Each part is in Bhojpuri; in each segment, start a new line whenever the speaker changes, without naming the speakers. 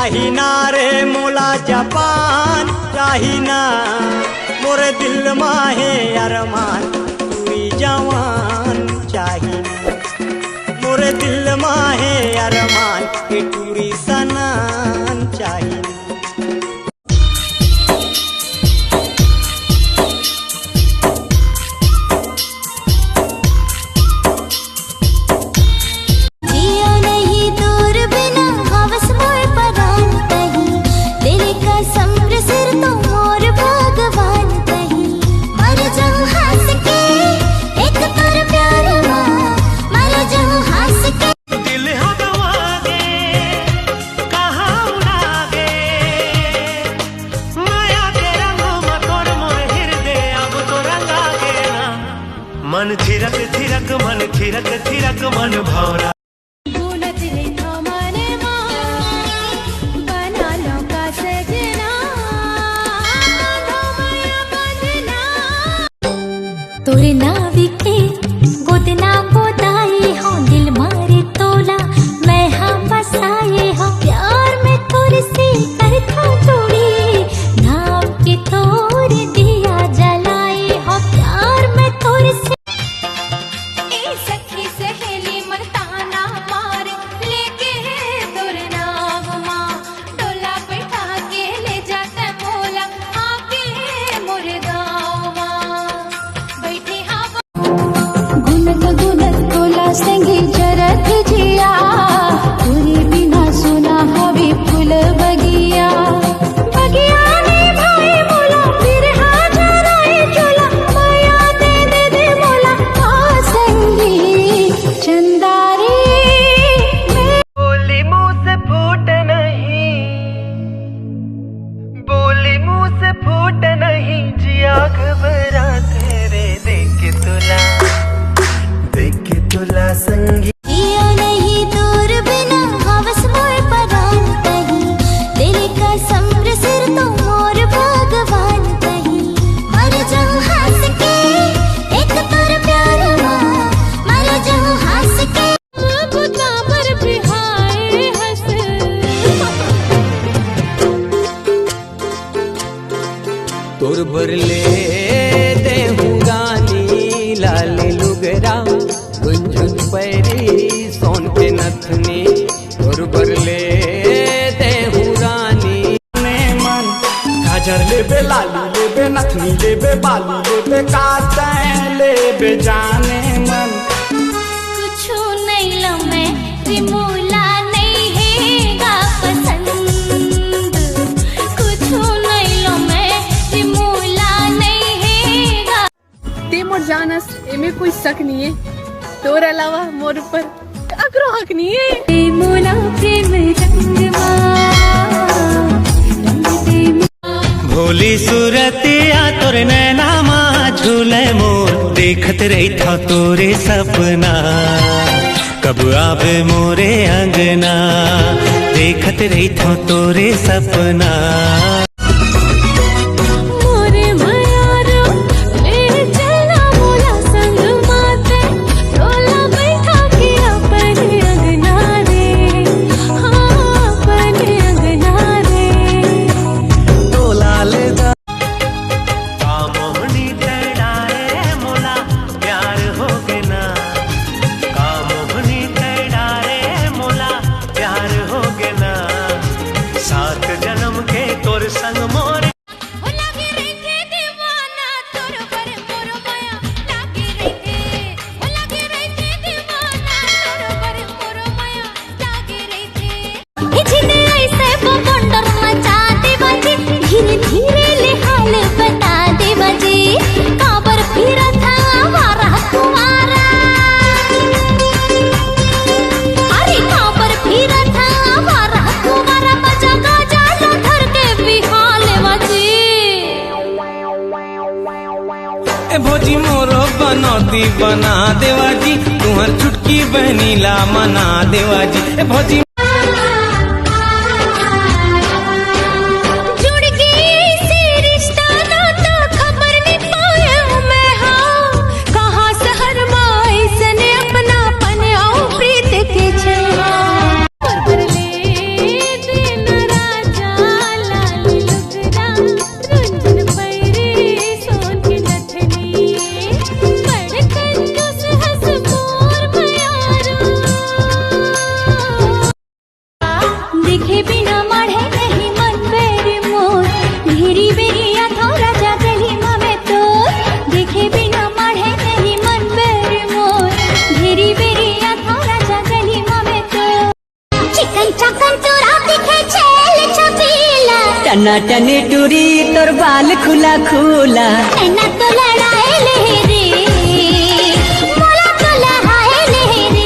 चाही ना रे मोला जापान चाही ना मोरे दिल माहे अरमान तुई जवान चाही ना मोरे दिल माहे अरमान के टूरी सनान चाही ना।
मन थिरक थिरक मन थिरक थिरक मन भौरा
तोरे नाविके गोदना गोदाए हो दिल मारे तोला मैं हाँ बसाए हो प्यार में तोरे से करता तोड़ी नाम के तोरे दिया जलाए हो प्यार में तोरे से सखी सहेली मन ताना मारे लेके तोरे नाम माँ डोला बैठा के ले जाता मोला आके मोरे गाँव माँ बैठे हाँ गुनत गुनत तोला संगे जरत जिया तोरे बिना सुना हवे फूल बगिया बगिया ने भाई मोला फिर हाँ जराए चोला माया दे मोला आ संगी चंदारी
बोली मुँह से फूट नहीं बोली मुँह से फूट नहीं जिया घबरा तेरे देख के तुला संगी
जिया नहीं दूर बिना हवस मोर परान कहीं तेरे कसम सिर तो मोर भगवान कहीं मर जाऊं हंस के एक तोर प्यार माँ मर जाऊं हंस के बुता पर बिहाए हंस
तोर बरले दे गानी लाल लुगरा गुंजुन पैरी सोन पे नथनी तोर बरले दे रानी ने मन काजर लेबे लाली लेबे नथनी लेबे बाली लेबे काटे लेबे जाने मन
कुछ नहीं लो मैं रिमूला नहीं हैगा पसंद कुछ नहीं लो मैं रिमूला नहीं हैगा
ते मोर जानस एमे कोई शक नहीं है तोर अलावा मोर पर काकरो हक नहीं है
रिमूला प्रेम रंगवा
भोली सूरतिया तोर नैना माँ झूले मोर देखत रही था तोरे सपना कब आवे मोरे अंगना देखत रही था तोरे सपना
मोरे मयारो ले चला मोला संग माते डोला बैठा के अपने अंगना रे हाँ अपने अंगना रे
तोला ले कामोहनी तेड़ाए मोला प्यार हो गए ना कामोहनी तेड़ाए मोला प्यार हो गए ना 7 जन्म के तोर संग मोरे
लागे रहे दीवाना तोर पर मोर माया लागे रहे दीवाना तोर पर मोर माया लागे रहे इतने ऐसे बंडर मचा दे बजे धीरे धीरे ले हाल बता दे बजे काबर फिर था हमारा कुमारा अरे काबर फिर था हमारा कुमारा मजा गाजा धर के बिहाल बजे
ए भोजी मोरो बनौती बना देवाजी तुहर छुटकी बहनीला मना देवाजी ए भोजी
जुड़ गई से रिश्ता नाता खबर नहीं पाया मैं हाँ कहाँ शहर माई सने अपना पन आओ प्रीत के छेवा पर ले दिन
टनाटनी टूरी तोर बाल खुला खुला
नैना तो लड़ाए लहरी मोला तो लहाए लहरी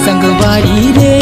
संगवारी रे